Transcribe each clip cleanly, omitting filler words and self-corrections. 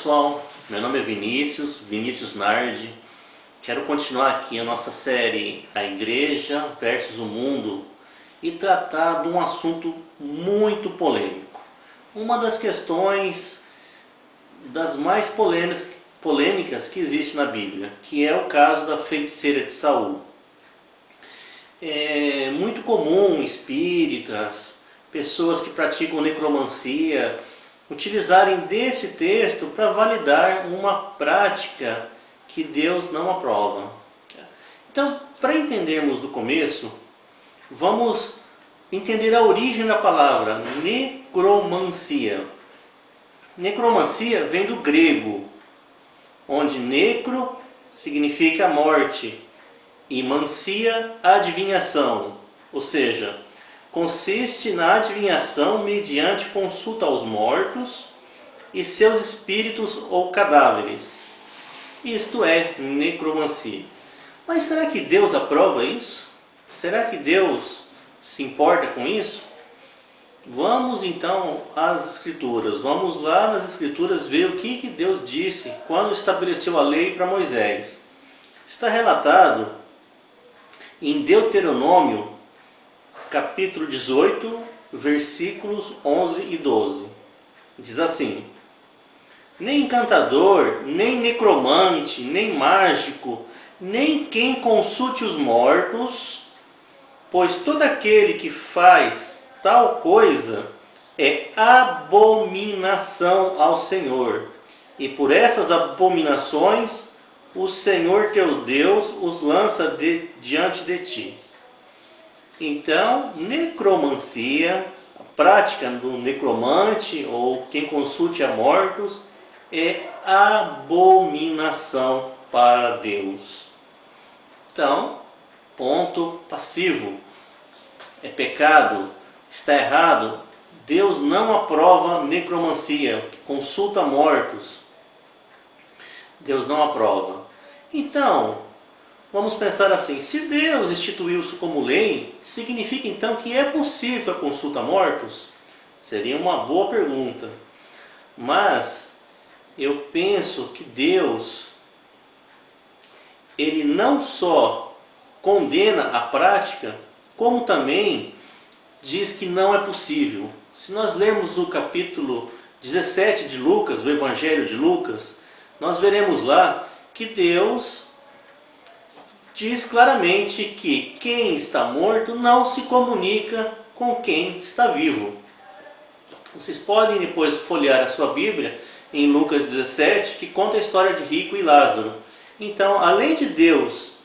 pessoal, meu nome é Vinícius Nardi. Quero continuar aqui a nossa série A Igreja versus o Mundo e tratar de um assunto muito polêmico. Uma das questões das mais polêmicas que existe na Bíblia, que é o caso da feiticeira de Saul. É muito comum espíritas, pessoas que praticam necromancia, utilizarem desse texto para validar uma prática que Deus não aprova. Então, para entendermos do começo, vamos entender a origem da palavra necromancia. Necromancia vem do grego, onde necro significa morte e mancia, adivinhação, ou seja, consiste na adivinhação mediante consulta aos mortos e seus espíritos ou cadáveres. Isto é necromancia. Mas será que Deus aprova isso? Será que Deus se importa com isso? Vamos então às Escrituras. Vamos lá nas Escrituras ver o que Deus disse quando estabeleceu a lei para Moisés. Está relatado em Deuteronômio, capítulo 18, versículos 11 e 12. Diz assim: nem encantador, nem necromante, nem mágico, nem quem consulte os mortos, pois todo aquele que faz tal coisa é abominação ao Senhor. E por essas abominações o Senhor teu Deus os lança diante de ti. Então, necromancia, a prática do necromante ou quem consulte a mortos, é abominação para Deus. Então, ponto passivo. É pecado, está errado. Deus não aprova necromancia, consulta mortos. Deus não aprova. Então, vamos pensar assim, se Deus instituiu isso como lei, significa então que é possível a consulta a mortos? Seria uma boa pergunta. Mas eu penso que Deus, Ele não só condena a prática, como também diz que não é possível. Se nós lermos o capítulo 17 de Lucas, o Evangelho de Lucas, nós veremos lá que Deus diz claramente que quem está morto não se comunica com quem está vivo. Vocês podem depois folhear a sua Bíblia em Lucas 17, que conta a história de Rico e Lázaro. Então, além de Deus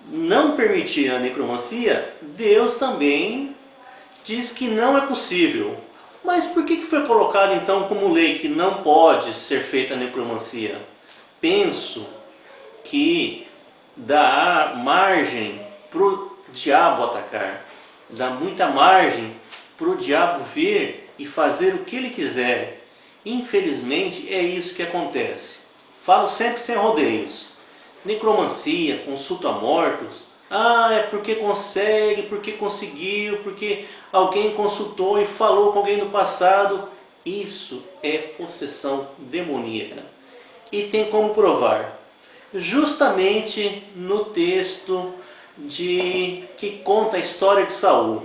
não permitir a necromancia, Deus também diz que não é possível. Mas por que foi colocado então como lei que não pode ser feita a necromancia? Penso que dá margem para o diabo atacar, dá muita margem para o diabo vir e fazer o que ele quiser. Infelizmente é isso que acontece. Falo sempre sem rodeios. Necromancia, consulta a mortos, é porque consegue, porque conseguiu, porque alguém consultou e falou com alguém do passado. Isso é possessão demoníaca. E tem como provar? Justamente no texto que conta a história de Saul.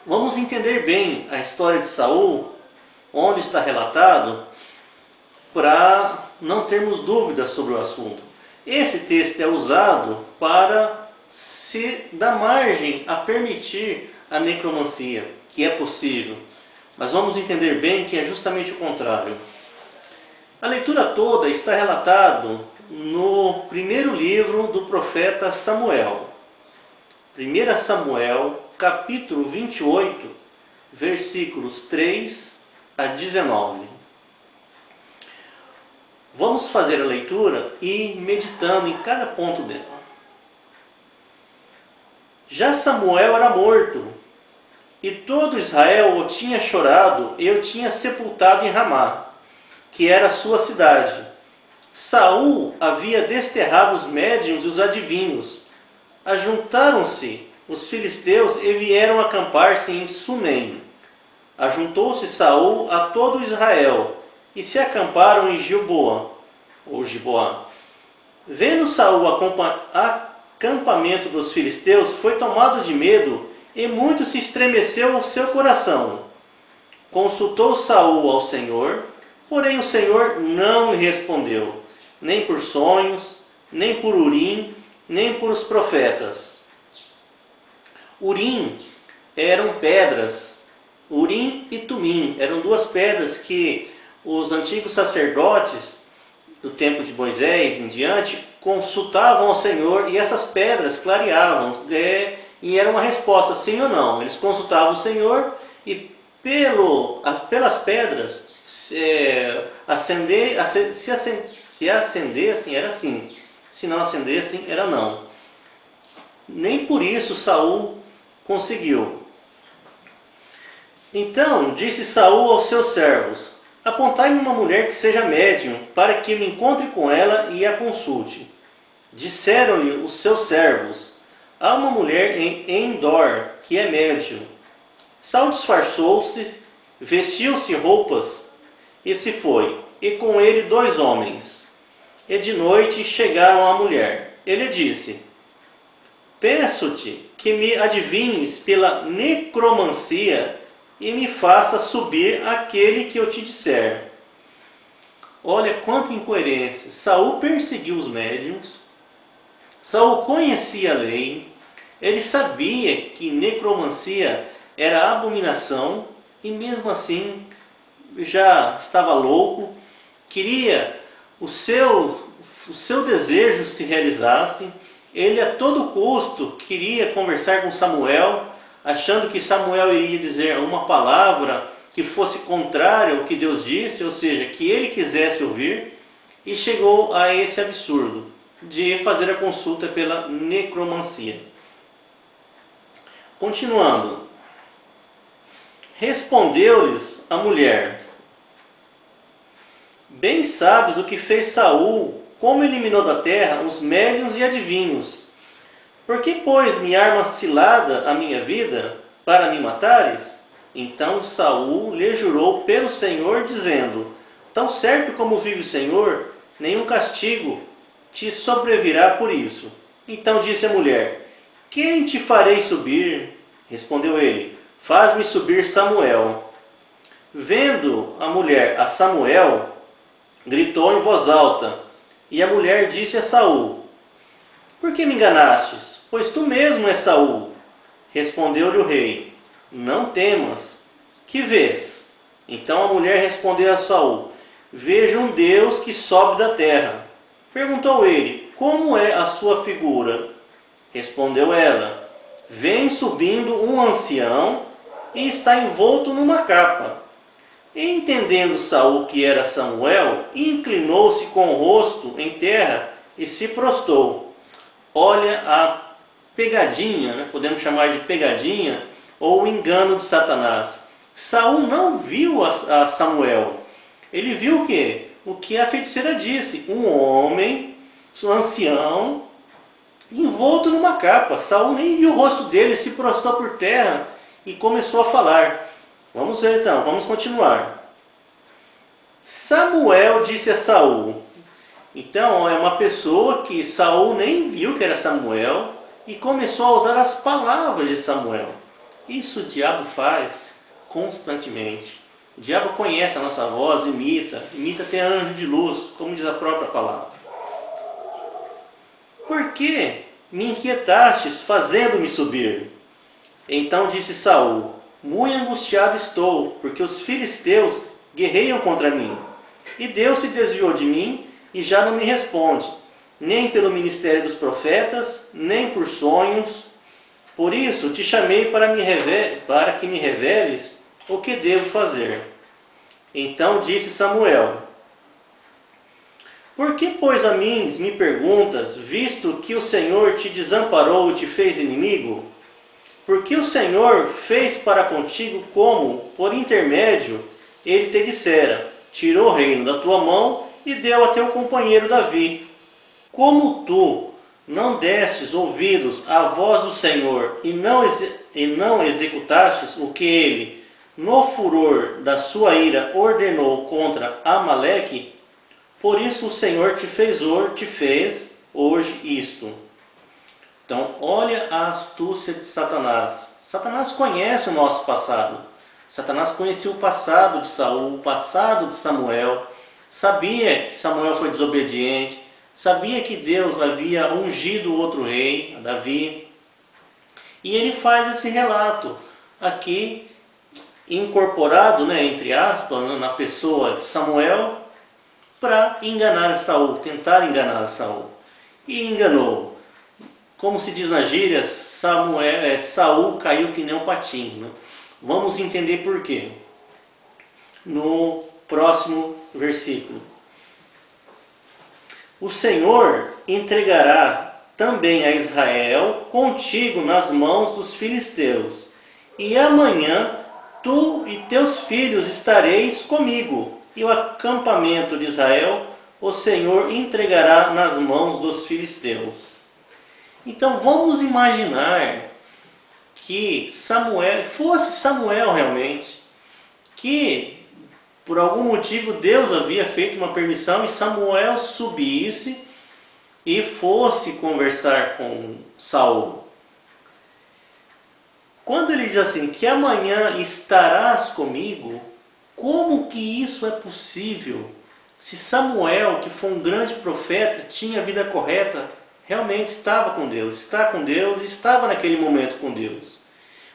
Vamos entender bem a história de Saul, onde está relatado, para não termos dúvidas sobre o assunto. Esse texto é usado para se dar margem a permitir a necromancia, que é possível. Mas vamos entender bem que é justamente o contrário. A leitura toda está relatado no primeiro livro do profeta Samuel. 1 Samuel, capítulo 28, versículos 3 a 19. Vamos fazer a leitura e meditando em cada ponto dela. Já Samuel era morto, e todo Israel o tinha chorado e o tinha sepultado em Ramá, que era a sua cidade. Saul havia desterrado os médiuns e os adivinhos. Ajuntaram-se os filisteus e vieram acampar-se em Sunem. Ajuntou-se Saul a todo Israel e se acamparam em Gilboa, ou Giboá. Vendo Saul o acampamento dos filisteus, foi tomado de medo, e muito se estremeceu o seu coração. Consultou Saul ao Senhor, porém o Senhor não lhe respondeu, nem por sonhos, nem por Urim, nem por os profetas. Urim eram pedras, Urim e Tumim, eram duas pedras que os antigos sacerdotes do tempo de Moisés em diante consultavam ao Senhor, e essas pedras clareavam, e era uma resposta sim ou não. Eles consultavam o Senhor e pelas pedras se acendessem era sim, se não acendessem era não. Nem por isso Saul conseguiu. Então disse Saul aos seus servos: apontai-me uma mulher que seja médium, para que me encontre com ela e a consulte. Disseram-lhe os seus servos: há uma mulher em Endor, que é médium. Saul disfarçou-se, vestiu-se roupas e se foi, e com ele 2 homens. E de noite chegaram à mulher. Ele disse: peço-te que me adivinhes pela necromancia e me faça subir aquele que eu te disser. Olha quanta incoerência. Saul perseguiu os médiuns, Saul conhecia a lei, ele sabia que necromancia era abominação, e mesmo assim já estava louco, queria o seu desejo se realizasse. Ele a todo custo queria conversar com Samuel, achando que Samuel iria dizer uma palavra que fosse contrária ao que Deus disse, ou seja, que ele quisesse ouvir, e chegou a esse absurdo de fazer a consulta pela necromancia. Continuando. Respondeu-lhes a mulher: bem sabes o que fez Saul, como eliminou da terra os médiuns e adivinhos. Por que, pois, me arma cilada a minha vida, para me matares? Então Saul lhe jurou pelo Senhor, dizendo: tão certo como vive o Senhor, nenhum castigo te sobrevirá por isso. Então disse a mulher: quem te farei subir? Respondeu ele: faz-me subir Samuel. Vendo a mulher a Samuel, gritou em voz alta, e a mulher disse a Saul: por que me enganastes? Pois tu mesmo és Saul. Respondeu-lhe o rei: não temas, que vês? Então a mulher respondeu a Saul: vejo um Deus que sobe da terra. Perguntou ele: como é a sua figura? Respondeu ela: vem subindo um ancião e está envolto numa capa. E entendendo Saul que era Samuel, inclinou-se com o rosto em terra e se prostrou. Olha a pegadinha, né? Podemos chamar de pegadinha, ou o engano de Satanás. Saul não viu a Samuel. Ele viu o quê? O que a feiticeira disse: um homem, um ancião, envolto numa capa. Saul nem viu o rosto dele, se prostrou por terra e começou a falar. Vamos ver então, vamos continuar. Samuel disse a Saul. Então é uma pessoa que Saul nem viu que era Samuel e começou a usar as palavras de Samuel. Isso o diabo faz constantemente. O diabo conhece a nossa voz, imita até anjo de luz, como diz a própria palavra. Por que me inquietastes, fazendo-me subir? Então disse Saul: muito angustiado estou, porque os filisteus guerreiam contra mim. E Deus se desviou de mim e já não me responde, nem pelo ministério dos profetas, nem por sonhos. Por isso te chamei para que me reveles o que devo fazer. Então disse Samuel: por que, pois, a mim me perguntas, visto que o Senhor te desamparou e te fez inimigo? Porque o Senhor fez para contigo como, por intermédio, ele te dissera: tirou o reino da tua mão e deu a teu companheiro Davi. Como tu não destes ouvidos à voz do Senhor e não executastes o que ele no furor da sua ira, ordenou contra Amaleque, por isso o Senhor te fez hoje isto. Então, olha a astúcia de Satanás. Satanás conhece o nosso passado. Satanás conhecia o passado de Saul, o passado de Samuel. Sabia que Samuel foi desobediente. Sabia que Deus havia ungido outro rei, Davi. E ele faz esse relato aqui, incorporado, entre aspas, na pessoa de Samuel, para enganar Saul, tentar enganar Saul. E enganou. Como se diz na gíria, Saul caiu que nem um patinho. Vamos entender por quê. No próximo versículo. O Senhor entregará também a Israel contigo nas mãos dos filisteus, e amanhã tu e teus filhos estareis comigo, e o acampamento de Israel o Senhor entregará nas mãos dos filisteus. Então vamos imaginar que fosse Samuel realmente, que por algum motivo Deus havia feito uma permissão e Samuel subisse e fosse conversar com Saul. Quando ele diz assim, que amanhã estarás comigo, como que isso é possível? Se Samuel, que foi um grande profeta, tinha a vida correta, realmente estava com Deus, está com Deus e estava naquele momento com Deus.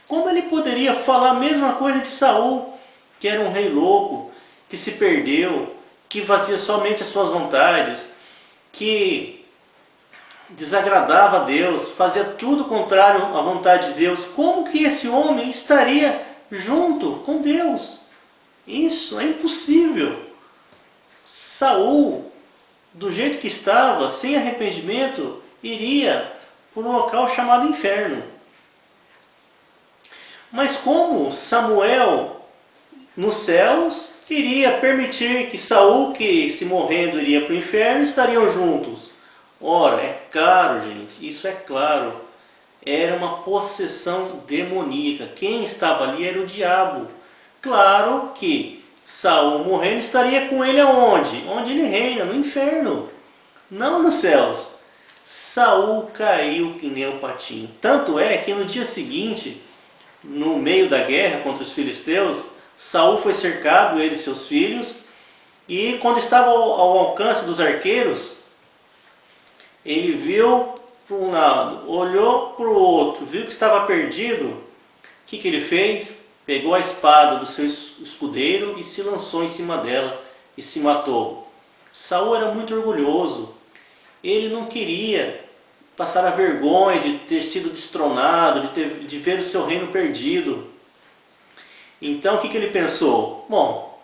Como ele poderia falar a mesma coisa de Saul, que era um rei louco, que se perdeu, que fazia somente as suas vontades, que desagradava a Deus, fazia tudo contrário à vontade de Deus? Como que esse homem estaria junto com Deus? Isso é impossível. Saul, do jeito que estava, sem arrependimento, iria para um local chamado inferno. Mas como Samuel, nos céus, iria permitir que Saul, que se morrendo iria para o inferno, estariam juntos? Ora, é claro, gente, isso é claro. Era uma possessão demoníaca. Quem estava ali era o diabo. Claro que Saul morrendo estaria com ele aonde? Onde ele reina, no inferno, não nos céus. Saul caiu que nem um patinho. Tanto é que no dia seguinte, no meio da guerra contra os filisteus, Saul foi cercado, ele e seus filhos, e quando estava ao alcance dos arqueiros, ele viu para um lado, olhou para o outro, viu que estava perdido. O que ele fez? Pegou a espada do seu escudeiro e se lançou em cima dela e se matou. Saul era muito orgulhoso. Ele não queria passar a vergonha de ter sido destronado, de ver o seu reino perdido. Então o que ele pensou? Bom,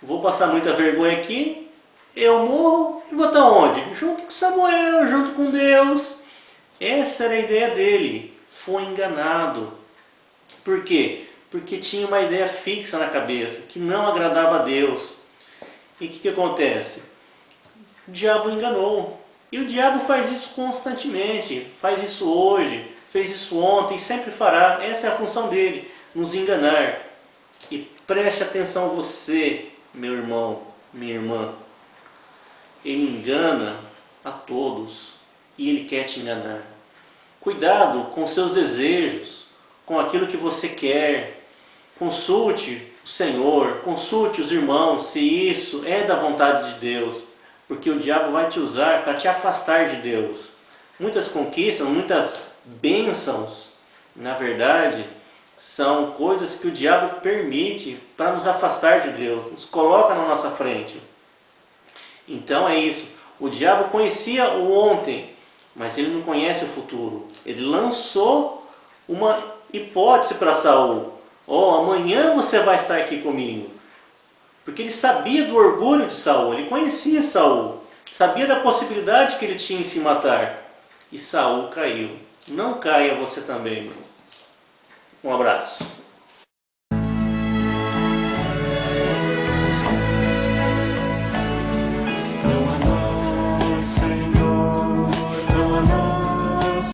vou passar muita vergonha aqui, eu morro e vou estar onde? Junto com Samuel, junto com Deus. Essa era a ideia dele. Foi enganado. Por quê? Porque tinha uma ideia fixa na cabeça, que não agradava a Deus. E o que acontece? O diabo enganou. E o diabo faz isso constantemente. Faz isso hoje, fez isso ontem e sempre fará. Essa é a função dele, nos enganar. E preste atenção você, meu irmão, minha irmã. Ele engana a todos e ele quer te enganar. Cuidado com seus desejos, com aquilo que você quer. Consulte o Senhor, consulte os irmãos se isso é da vontade de Deus, porque o diabo vai te usar para te afastar de Deus. Muitas conquistas, muitas bênçãos, na verdade, são coisas que o diabo permite para nos afastar de Deus, nos coloca na nossa frente. Então é isso, o diabo conhecia o ontem, mas ele não conhece o futuro. Ele lançou uma hipótese para Saul. Amanhã você vai estar aqui comigo. Porque ele sabia do orgulho de Saul, ele conhecia Saul, sabia da possibilidade que ele tinha em se matar. E Saul caiu. Não caia você também, meu. Um abraço.